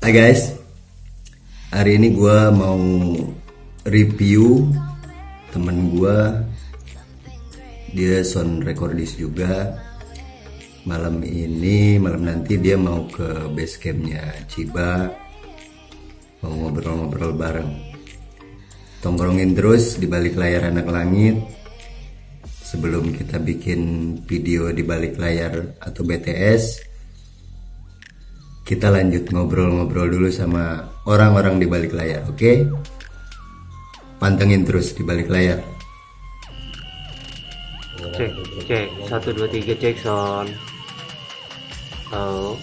Hai guys, hari ini gue mau review temen gue, dia sound recordist juga. Malam nanti dia mau ke base campnya Ciba, mau ngobrol-ngobrol bareng. Tongkrongin terus di balik layar anak langit. Sebelum kita bikin video di balik layar atau BTS, kita lanjut ngobrol-ngobrol dulu sama orang-orang di balik layar, oke? Pantengin terus di balik layar. Cek, 1, 2, 3, cek sound. Oh.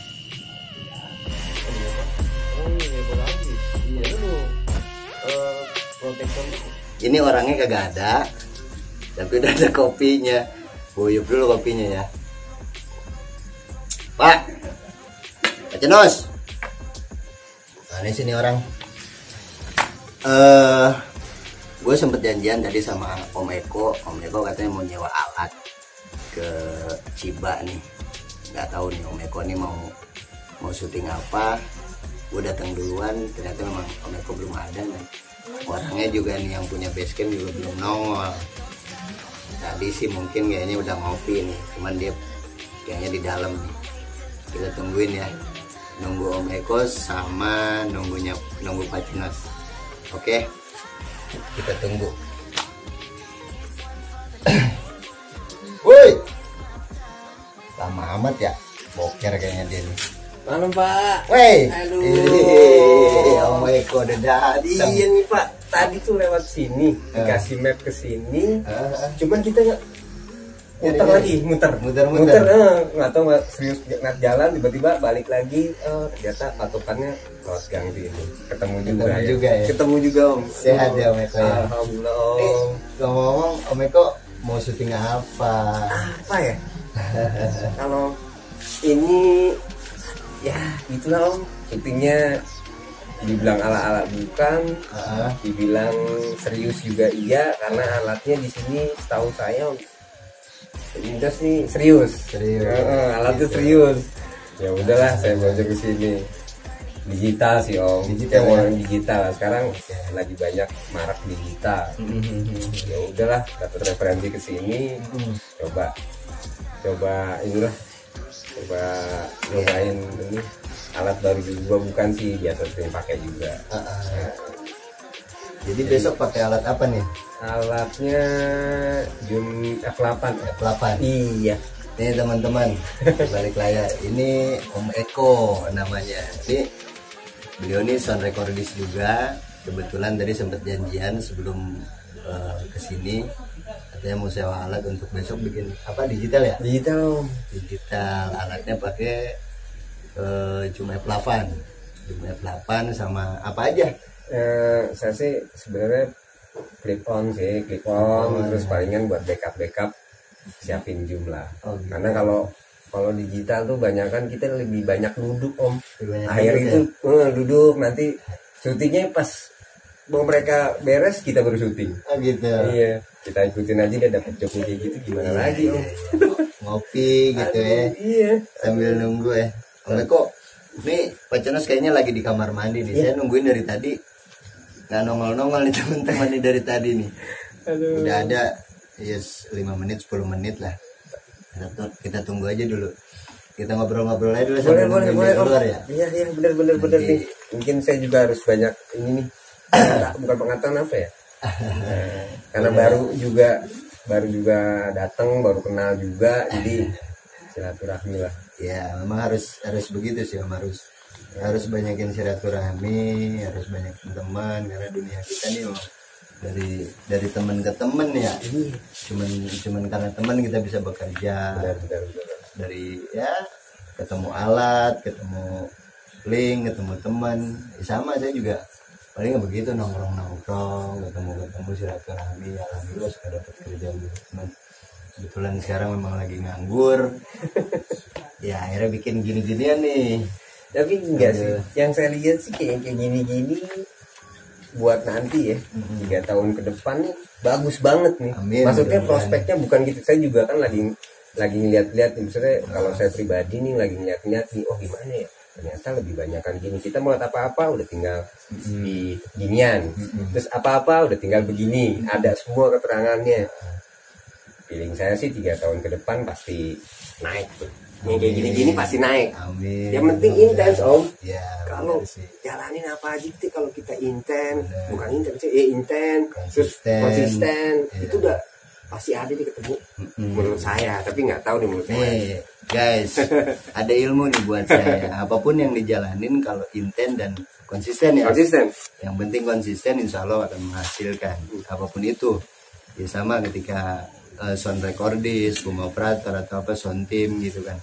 Ini orangnya kagak ada, tapi udah ada kopinya. Buyup dulu kopinya ya, Pak. Cenos. Nah, ini sini orang. Gue sempet janjian tadi sama Om Eko. Om Eko katanya mau nyewa alat ke Ciba nih. Nggak tahu nih Om Eko nih mau syuting apa. Gue datang duluan, ternyata memang Om Eko belum ada dan orangnya juga nih yang punya basecamp juga belum nongol. Tadi sih mungkin kayaknya udah ngopi nih, cuman dia kayaknya di dalam nih. Kita tungguin ya. Nunggu Om Eko sama nunggu Pak Cinos. Oke, kita tunggu. Woi, lama amat ya, boker kayaknya dia nih. Malam Pak. Woi, Aduh. Om Eko udah datang. Iya nih Pak, tadi tuh lewat sini, dikasih map ke sini. Cuman kita muter, nggak tahu nggak serius nggak jalan, tiba-tiba balik lagi, ternyata patokannya lewat gang sini. Ketemu juga Om. Sehat ya Om Eko ya? Alhamdulillah Om. Ngomong-ngomong Om Eko mau syuting apa? Apa ya? Kalau ini ya itulah Om, syutingnya dibilang ala-ala bukan, dibilang serius juga iya, karena alatnya di sini setahu saya Indos nih serius. Alatnya gitu. serius. Ya udahlah, saya belajar ke sini. Digital sih Om. Digital. Sekarang lagi banyak marak digital. Ya udahlah, dapat referensi ke sini. Coba inilah. Coba nyobain ini alat baru juga, bukan sih, biasa sering pakai juga. Jadi besok pakai alat apa nih? Alatnya Zoom F8. Iya. Nih teman-teman, balik layar. Ini Om Eko namanya. Ini beliau nih sound recordist juga. Kebetulan tadi sempat janjian sebelum kesini. Katanya mau sewa alat untuk besok bikin apa, digital ya? Digital. Alatnya pakai Zoom F8. Zoom F8 sama apa aja? Saya sih sebenarnya clip on, terus palingan buat backup siapin Zoom lah. Karena kalau digital tuh banyak kan kita lebih banyak duduk Om. Akhir itu duduk, nanti syutingnya pas mau mereka beres kita baru syuting. Gitu. Iya, kita ikutin aja, dia dapat job kayak gitu gimana lagi Om. Ngopi gitu ya. Iya. Sambil nunggu ya. Om Eko, nih Pak Cenos kayaknya lagi di kamar mandi nih. Saya nungguin dari tadi. Nggak nongol-nongol nih teman-teman nih dari tadi nih. Aduh. Udah ada 5 menit 10 menit lah. Kita tunggu aja dulu. Kita ngobrol-ngobrol aja dulu sambil nungguin dia keluar ya. Iya benar nih. Mungkin saya juga harus banyak ini nih. Bukan pengetahuan apa ya? Karena baru juga datang, baru kenal juga, jadi silaturahmi lah. Ya memang harus begitu sih Om, harus banyakin silaturahmi, harus banyak teman, karena dunia kita nih Om, dari teman ke teman ya. Cuman karena teman kita bisa bekerja. Benar. Dari ya ketemu alat, ketemu link, ketemu teman. Sama saya juga paling begitu, nongkrong, ketemu silaturahmi. Alhamdulillah sudah dapat kerja gitu. Kebetulan sekarang memang lagi nganggur. Ya akhirnya bikin gini-ginian nih. Tapi enggak sih, yang saya lihat sih kayak gini-gini buat nanti ya, 3 tahun ke depan nih bagus banget nih. Amin, maksudnya bener-bener. prospeknya bukan gitu. Saya juga kan lagi ngeliat-liat, misalnya kalau saya pribadi nih lagi ngeliat-ngeliat nih, oh gimana ya ternyata lebih banyak kan gini, kita mau apa-apa udah tinggal di ginian, terus apa-apa udah tinggal begini, ada semua keterangannya. Feeling saya sih 3 tahun ke depan pasti naik tuh. Yang kayak gini-gini pasti naik. Amin. Yang penting intens Om. Ya, Kalau jalanin apa aja sih, kalau kita intens, bukan intens sih, intens, terus konsisten, itu udah pasti ada nih ketemu. Menurut saya, tapi nggak tahu nih menurut saya. Nih guys, ada ilmu nih buat saya. Apapun yang dijalanin kalau intens dan konsisten ya. Konsisten. Yang penting konsisten, insya Allah akan menghasilkan apapun itu. Ya sama ketika sound recordist, boom operator atau apa sound team gitu kan,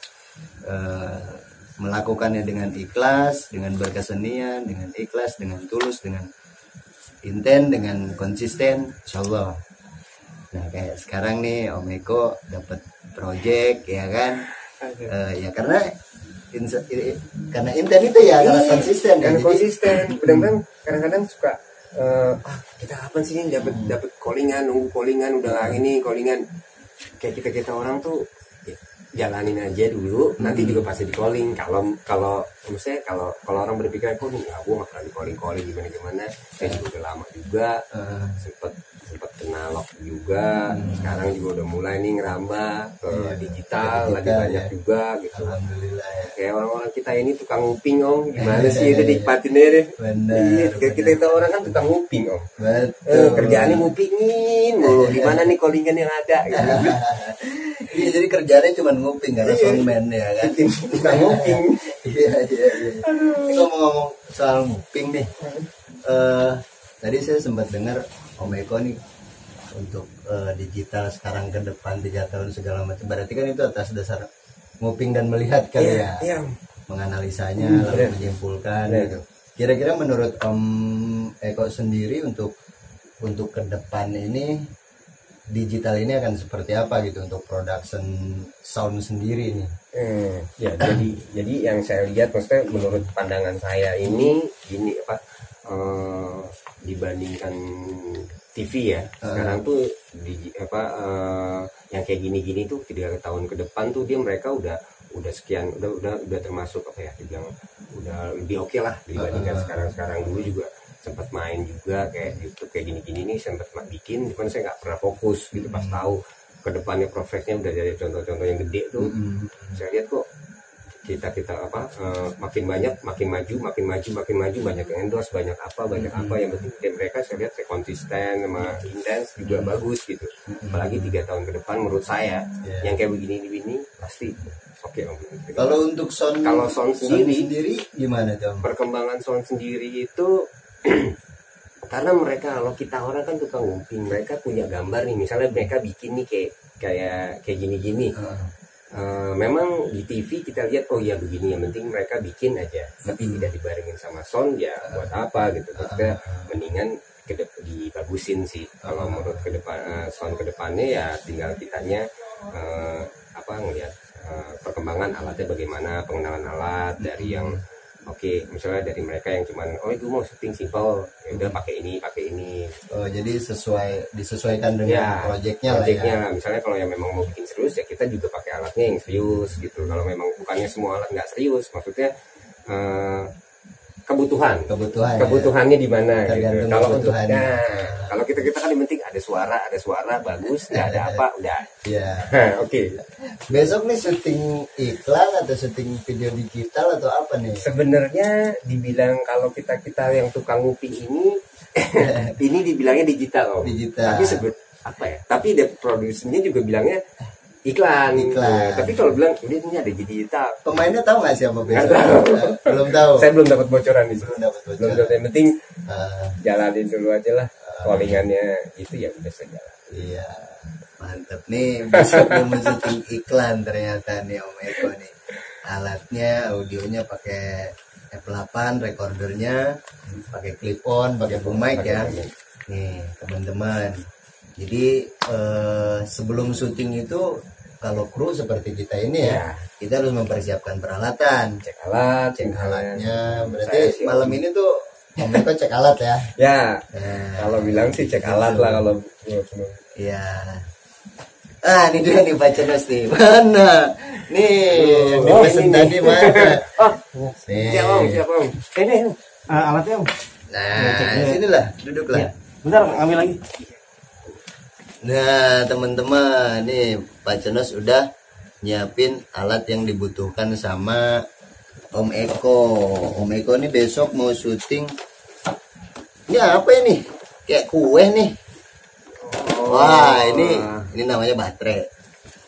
melakukannya dengan ikhlas, dengan berkesenian, dengan ikhlas, dengan tulus, dengan intent, dengan konsisten, insya Allah. Nah kayak sekarang nih Om Eko dapat project ya kan, ya karena intent itu ya, karena konsisten kan. Karena konsisten. Kadang-kadang suka kita kapan sih dapat callingan, nunggu callingan, udah ini callingan. Kayak kita orang tuh ya, jalanin aja dulu, nanti juga pasti di calling. Kalau maksudnya kalau orang berpikir aku nih, ya gue nggak pernah di calling gimana, saya juga udah lama juga, sempet kena lock juga, sekarang juga udah mulai nih ngerambah ke digital, lagi banyak juga gitu. Alhamdulillah ya. Kayak orang-orang kita ini tukang nguping Om, gimana sih itu nikmatin aja deh. Benar. Kita orang kan tukang nguping Om. Betul. Kerjaannya ngupingin mulu, gimana nih callingan yang ada gitu. Iya, jadi kerjanya cuma nguping karena soundman ya kan. Tukang nguping. Iya. Ini ngomong-ngomong soal nguping nih, tadi saya sempat dengar Om Eko nih untuk digital sekarang ke depan 3 tahun segala macam, berarti kan itu atas dasar nguping dan melihat kali ya, menganalisanya lalu menyimpulkan gitu. Kira-kira menurut Om Eko sendiri untuk ke depan ini digital ini akan seperti apa gitu untuk production sound sendiri nih? Ya jadi yang saya lihat, maksudnya menurut pandangan saya ini dibandingkan TV ya, sekarang tuh yang kayak gini-gini tuh 3 tahun ke depan tuh mereka udah sekian, udah termasuk apa ya, dibilang udah lebih oke lah dibandingkan sekarang dulu juga sempat main juga kayak YouTube kayak gini-gini nih, sempat bikin, cuman saya nggak pernah fokus gitu. Pas tahu ke depannya prosesnya udah jadi contoh-contoh yang gede tuh, saya lihat kok kita makin banyak, makin maju, banyak yang endorse, banyak apa yang penting kayak mereka, saya lihat saya konsisten sama intens juga bagus gitu. Apalagi 3 tahun ke depan menurut saya yang kayak begini pasti oke. Kalau untuk sound, sendiri gimana Jom? Perkembangan sound sendiri itu karena mereka, kalau kita orang kan tukang nguping, mereka punya gambar nih, misalnya mereka bikin nih kayak gini-gini. Memang di TV kita lihat oh ya begini, yang penting mereka bikin aja, tapi tidak dibarengin sama sound ya buat apa gitu. Maksudnya mendingan dibagusin sih. Kalau menurut sound kedepannya ya tinggal kitanya ngelihat perkembangan alatnya bagaimana, pengenalan alat dari yang misalnya dari mereka yang cuman itu mau syuting simple, ya udah pakai ini. Oh, jadi disesuaikan dengan proyeknya lah ya. Misalnya kalau yang memang mau bikin serius ya kita juga pakai alatnya yang serius gitu. Kalau memang bukannya semua alat nggak serius, maksudnya kebutuhannya di mana gitu. Kalau untuk kalau kita kan yang penting ada suara bagus, nggak ada apa udah. Iya. Oke. Besok nih syuting iklan atau syuting video digital atau apa nih? Sebenarnya dibilang kalau kita yang tukang nguping ini dibilangnya digital. Digital. Tapi tapi produsernya juga bilangnya iklan. Tapi kalau bilang ini ada digital. Pemainnya tahu nggak siapa besok? Belum tahu. Saya belum dapat bocoran di situ. Belum dapat. Yang penting jalanin dulu aja lah. Callingannya itu ya udah sejalan. Iya, mantep nih. Besok mau syuting iklan ternyata nih Om Eko nih. Alatnya, audionya pakai F8, recordernya pakai clip on, pakai boom mic ya. Nih teman-teman. Jadi sebelum syuting itu kalau kru seperti kita ini ya, kita harus mempersiapkan peralatan, cek alatnya. Berarti malam ini tuh Om Eko cek alat ya? Ya, kalau bilang sih cek alat lah kalau. Iya. Ah, ini dia nih Pak Cenos nih. Mana? Nih, dipesan tadi mana? Siap Om, siap Om. Ini alatnya Om. Nah, sinilah, duduklah. Ya. Bentar, ambil lagi. Nah, teman-teman, nih Pak Cenos udah nyiapin alat yang dibutuhkan sama Om Eko. Om Eko nih besok mau syuting. Ini apa ini? Kayak kue nih. Wah, ini namanya baterai.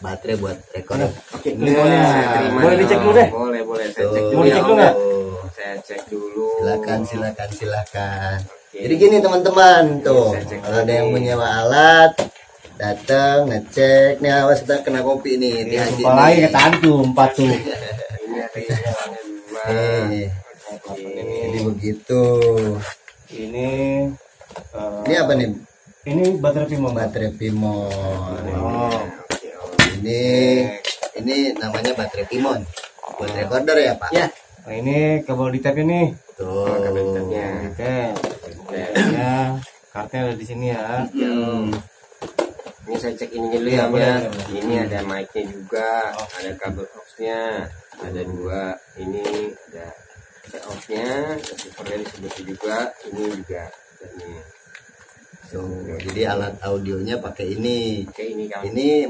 Baterai buat rekor. Oke, Ini boleh dicek dulu deh. Boleh, saya cek Tuh. dulu. Mau dicek dulu nggak? Saya cek dulu. Silakan. Jadi gini teman-teman, tuh. Saya cek Kalau ada dulu yang nih. menyewa alat, datang ngecek. Nih awas kita kena kopi nih di Haji Jumpa lagi nih. ke tantu 4 tuh. Ini ada yang dua. Ini begitu. Ini Ini apa nih? ini baterai Pimon. Baterai Pimon. Oh. Ini namanya baterai Pimon. Buat recorder ya, Pak? Ya. Nah, ini kabel di tab ini. Tuh. Oke. Ya, kartunya ada di sini ya. Ini saya cek ini dulu ya, Om ya. Ini ada mic-nya juga, ada kabel aux-nya, ada dua. Ini ada aux-nya, receiver-nya disebut juga. Ini juga ada ini. Tuh, jadi alat audionya pakai ini. Oke, ini kan. Ini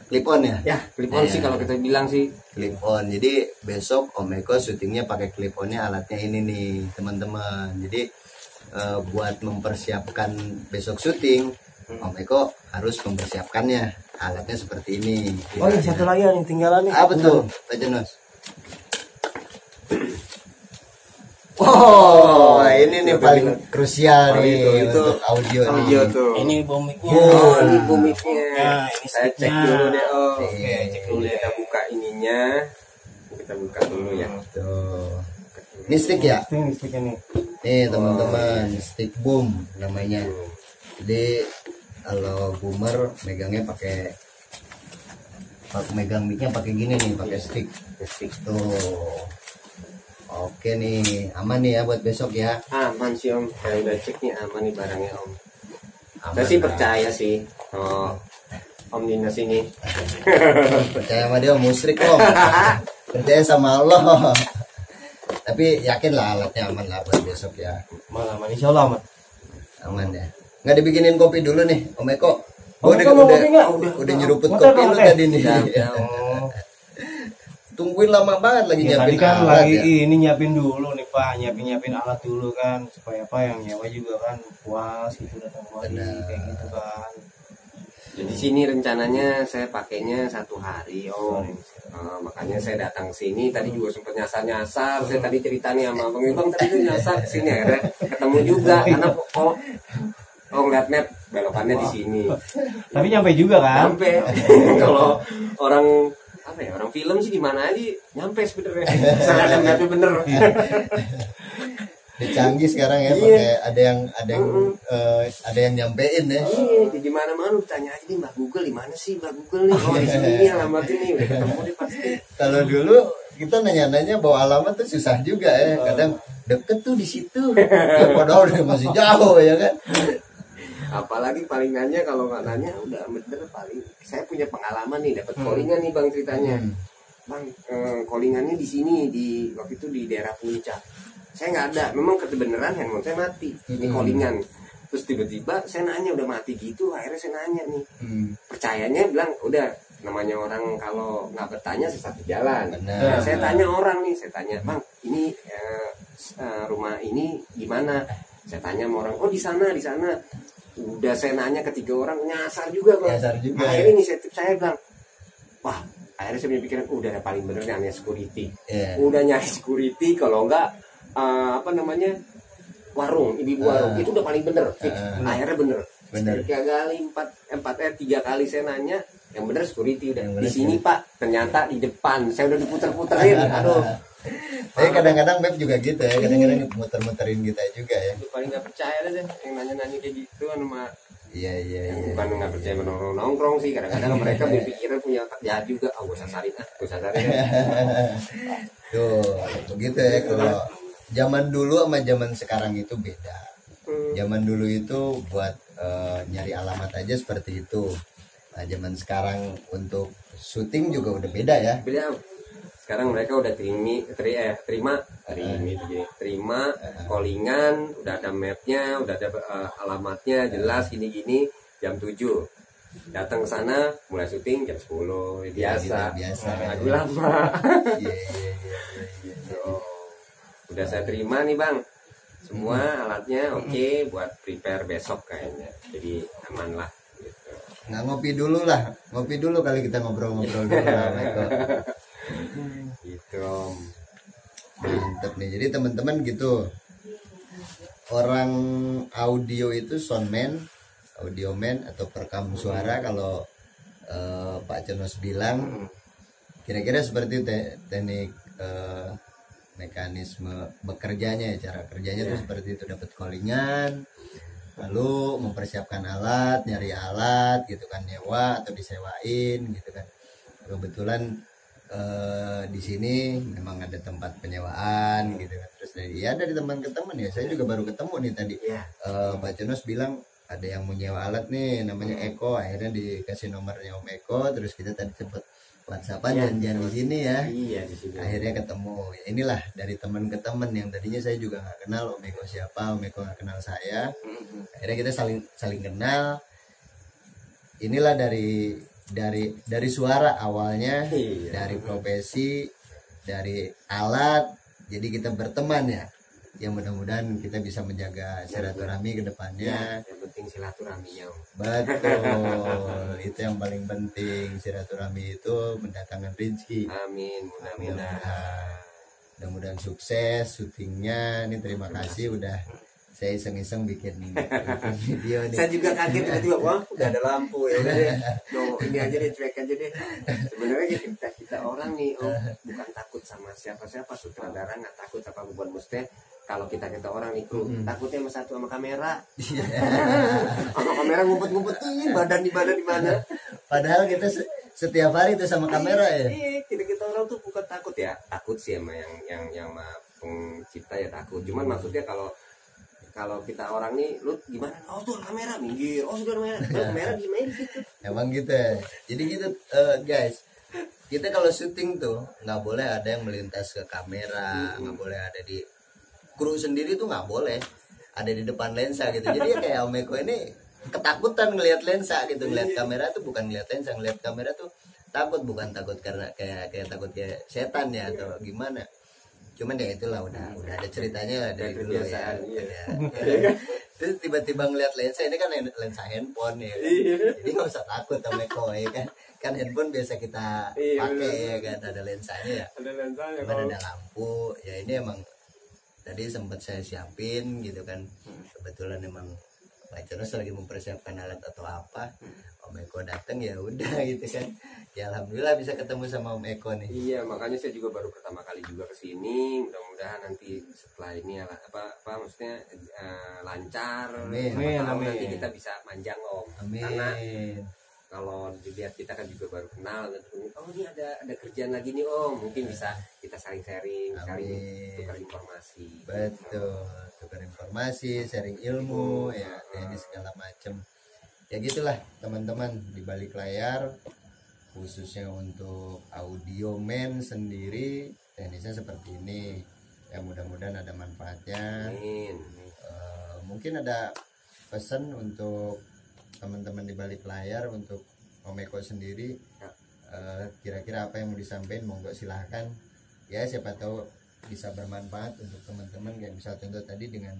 clip on ya? Ya, clip-on sih kalau kita bilang sih. Clip on. Jadi besok Om Eko syutingnya pakai clip onnya, alatnya ini nih teman-teman. Jadi buat mempersiapkan besok syuting, Om Eko harus mempersiapkannya. Alatnya seperti ini. Oh, ini satu lagi yang tinggalan nih. Apa tuh, Pak Jenos? Oh, ini nih paling krusial nih itu untuk audio audio nih. tuh. Ini bomiknya. Oh, ini bumiknya. Nah, ini Saya cek sticknya. dulu deh, Om. Oke, Cek dulu kita buka ininya. Kita buka dulu ya. Tuh. Ini stick ya? Ini sticknya nih. Nih teman-teman, stick boom namanya. Jadi kalau boomer megangnya pakai megang mic-nya pakai gini nih, pakai stick. Tuh. Oke nih, aman nih ya buat besok ya. Aman sih Om, saya udah cek nih aman nih barangnya Om. Aman Saya sih lah. percaya sih. Oh, Om Dinas ini. Percaya sama dia musrik Om. Percaya sama Allah. Tapi yakin lah alatnya aman lah buat besok ya. Aman, insya Allah aman. Aman ya. Nggak dibikinin kopi dulu nih Om Eko. Om Eko mau kopi nggak? Udah nyeruput Bentar, kopi lu bentar, tadi nih. Oh. Tungguin lama banget lagi Ya, nyiapin tadi kan alat lagi ya. ini nyiapin dulu nih Pak, nyiapin alat dulu kan supaya apa yang nyewa juga kan puas gitu datang kemari Benar. kayak gitu kan. Jadi sini rencananya saya pakainya 1 hari Om. Makanya saya datang sini tadi juga sempat nyasar. Saya tadi cerita nih sama Bang tadi tuh nyasar sini akhirnya ketemu juga karena ngeliat map belokannya di sini. Tapi nyampe juga kan? Nyampe. Kalau orang apa ya, orang film sih di mana aja nyampe sebenarnya. Saya ada mapnya bener. Ini canggih sekarang ya, Iya. pakai ada yang nyampein ya. Iya, di mana mana tanya aja nih Mbak Google di mana sih Mbak Google nih? Oh di sini nih alamat ini udah ketemu deh pasti. Kalau dulu kita nanya-nanya bawa alamat tuh susah juga ya. Kadang deket tuh di situ. Ya, padahal udah masih jauh ya kan. Apalagi paling nanya kalau nggak nanya udah bener paling. Saya punya pengalaman nih dapat callingan nih Bang ceritanya. Bang callingannya di sini di waktu itu di daerah Puncak. Saya nggak ada, memang kebenaran handphone saya mati. Ini callingan. Terus tiba-tiba saya nanya udah mati gitu, akhirnya saya nanya nih. Percayanya bilang udah namanya orang kalau nggak bertanya sesat di jalan. Benar. Nah, saya tanya orang nih, saya tanya Bang ini rumah ini gimana? Saya tanya sama orang, oh di sana. Udah saya nanya ke 3 orang nyasar juga Bang. Nyasar juga, Akhirnya inisiatif saya bilang, wah akhirnya saya punya pikiran udah paling bener nih hanya security. Iya. Udah nyari security kalau enggak warung, ibu warung itu udah paling bener fix. Akhirnya bener. 3 kali saya nanya yang bener security udah di sini Pak, ternyata di depan saya udah diputer-puterin. Aduh, Tapi kadang-kadang web juga gitu ya, kadang-kadang muter-muterin kita juga ya. itu paling nggak percaya deh yang nanya-nanya kayak gitu sama Iya. bukan nggak percaya nongkrong sih, kadang-kadang mereka berpikiran punya jahat juga. Gue sasarin. Tuh, begitu ya. Kalau zaman dulu sama zaman sekarang itu beda. Zaman dulu itu buat nyari alamat aja seperti itu. Nah, zaman sekarang untuk syuting juga udah beda ya. Beda. Sekarang mereka udah terima callingan, udah ada mapnya, udah ada alamatnya jelas gini-gini, jam 7 datang ke sana, mulai syuting jam 10 biasa. Biasa. Aduh lama. Iya, iya, iya, iya, iya. Udah saya terima nih bang, semua alatnya oke buat prepare besok kayaknya, jadi aman lah. Gitu. Nggak ngopi dulu kali kita ngobrol-ngobrol dulu lah, Eko. Gitu om. Mantep nih. Jadi teman-teman gitu, orang audio itu soundman, audioman atau perekam suara kalau Pak Cenos bilang kira-kira seperti teknik mekanisme bekerjanya, cara kerjanya tuh seperti itu, dapat callingan, lalu mempersiapkan alat, nyari alat gitu kan, nyewa atau disewain gitu kan. Kebetulan di sini memang ada tempat penyewaan gitu kan. Terus dari teman ke teman ya, saya juga baru ketemu nih tadi. Pak Cenos bilang ada yang mau nyewa alat nih, namanya Eko. Akhirnya dikasih nomornya Om Eko, terus kita tadi sempat WhatsAppan janjian di sini ya. Iya di sini. Akhirnya ketemu. Ya, inilah dari teman ke teman yang tadinya saya juga nggak kenal Om Eko siapa, Om Eko nggak kenal saya. Akhirnya kita saling kenal. Inilah dari suara awalnya, dari profesi, dari alat, jadi kita berteman ya. Yang mudah-mudahan kita bisa menjaga silaturahmi ke depannya. Yang penting silaturahminya om. Betul, itu yang paling penting. Silaturahmi itu mendatangkan rezeki. Amin, mudah-mudahan. Mudah-mudahan sukses syutingnya. Ini terima kasih udah saya iseng-iseng bikin video nih. Saya juga kaget tiba-tiba, wah udah ada lampu ya udah deh. Ini aja deh, cuek aja deh. Sebenarnya kita orang nih om bukan takut sama siapa-siapa, sutradara nggak takut apa bukan mesti. Kalau kita orang nih kru takutnya sama kamera. Sama kamera ngumpet-ngumpetin badan di mana. Padahal kita setiap hari itu sama kamera ya. Iya, kita orang tuh bukan takut ya. Takut sih sama yang pencipta ya takut. Cuman maksudnya kalau kita orang nih, lu gimana? Oh tuh kamera minggir, oh sudah kamera di main gitu. Emang gitu ya. Jadi gitu guys. Kita kalau syuting tuh nggak boleh ada yang melintas ke kamera, nggak boleh ada di kru sendiri tuh nggak boleh ada di depan lensa gitu. Jadi ya kayak Om Eko ini ketakutan ngelihat lensa gitu, ngelihat kamera tuh bukan ngelihat lensa, ngelihat kamera tuh takut, bukan takut karena kayak takut kayak setan ya atau gimana. Cuman ya itulah udah ada ceritanya lah dari dulu ya. Terus tiba-tiba ngeliat lensa, ini kan lensa handphone ya kan? Jadi nggak usah takut sama Eko ya kan handphone biasa kita pakai ya kan, ada lensanya ya. Ada lensanya. Cuman ada lampu ya, ini emang tadi sempat saya siapin gitu kan. Kebetulan emang Pak Cenos lagi mempersiapkan alat atau apa, Om Eko datang ya udah gitu kan. Ya alhamdulillah bisa ketemu sama Om Eko nih. Iya, makanya saya juga baru pertama kali juga ke sini. Mudah-mudahan nanti setelah ini apa maksudnya lancar. Amin. Nanti kita bisa manjang Om. Amin. Karena kalau dilihat kita kan juga baru kenal, oh ini ada kerjaan lagi nih Om, mungkin bisa kita saling sharing, saling tukar informasi. Betul, tukar informasi, sharing ilmu ya, ini segala macam. Ya gitulah teman-teman, di balik layar khususnya untuk audio man sendiri teknisnya seperti ini. Ya mudah-mudahan ada manfaatnya. Amin. Mungkin ada pesan untuk teman-teman di balik layar, untuk Om Eko sendiri, kira-kira apa yang mau disampaikan, monggo silahkan ya, siapa tahu bisa bermanfaat untuk teman-teman. Kayak misal contoh tadi dengan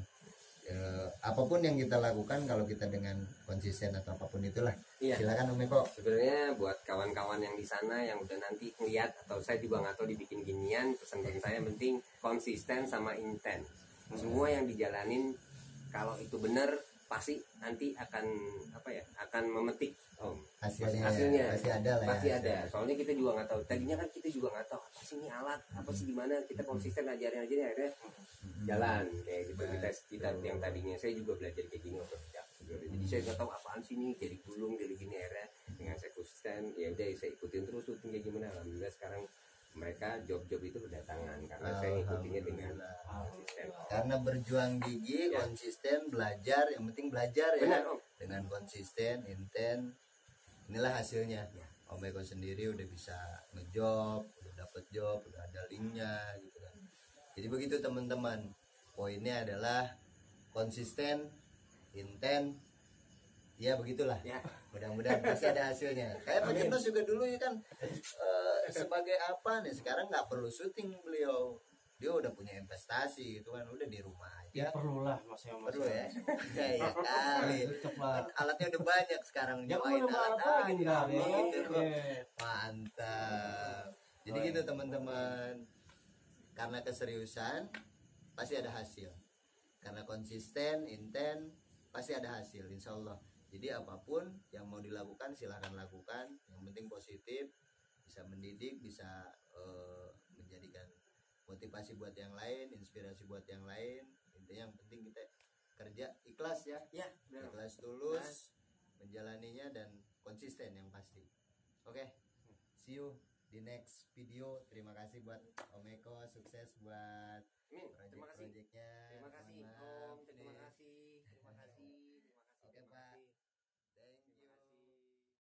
apapun yang kita lakukan, kalau kita dengan konsisten atau apapun itulah, silakan Om Eko. Sebenarnya buat kawan-kawan yang di sana yang udah nanti ngeliat, atau saya juga nggak tahu dibikin ginian, pesan dari saya penting konsisten sama intent. Semua yang dijalanin kalau itu benar pasti nanti akan akan memetik Om. Hasilnya pasti ada lah. Pasti ya, ada. Soalnya kita juga nggak tahu. Tadinya kan kita juga nggak tahu apa sih ini alat, apa sih gimana. Kita konsisten ajarin aja nih, akhirnya jalan kayak gitu. Kita yang tadinya saya juga belajar kayak gini otodidak. Jadi saya nggak tahu apaan sih nih, jadi gulung, jadi gini, akhirnya dengan saya konsisten ya udah saya ikutin terus syuting kayak gimana. Alhamdulillah sekarang mereka job-job itu berdatangan karena saya ngikutinya dengan konsisten. Karena berjuang gigi, konsisten, belajar, yang penting belajar ya. Benar, Om. Dengan konsisten, intent, inilah hasilnya. Om Eko sendiri udah bisa ngejob, udah dapet job, udah ada linknya gitu kan. Jadi begitu teman-teman. Poinnya adalah konsisten, intent, ya begitulah. Mudah-mudahan pasti ada hasilnya. Kayak Pak Jurnas juga dulu ya kan sebagai apa nih, sekarang nggak perlu syuting beliau, dia udah punya investasi gitu kan, udah di rumah Ya aja. perlulah Mas ya. Perlu ya. Iya kali. Kan alatnya udah banyak sekarang, Ya nyewain udah alat lagi aja. kali. Gitu. Mantap. Jadi gitu teman-teman, karena keseriusan pasti ada hasil, karena konsisten, intent, pasti ada hasil insya Allah. Jadi apapun yang mau dilakukan silahkan lakukan, yang penting positif, bisa mendidik, bisa menjadikan motivasi buat yang lain, inspirasi buat yang lain. Intinya yang penting kita kerja ikhlas ya, ikhlas, tulus menjalaninya, dan konsisten yang pasti. Oke, see you di next video. Terima kasih buat Om Eko, sukses buat Terima kasih. project-projectnya. Terima kasih.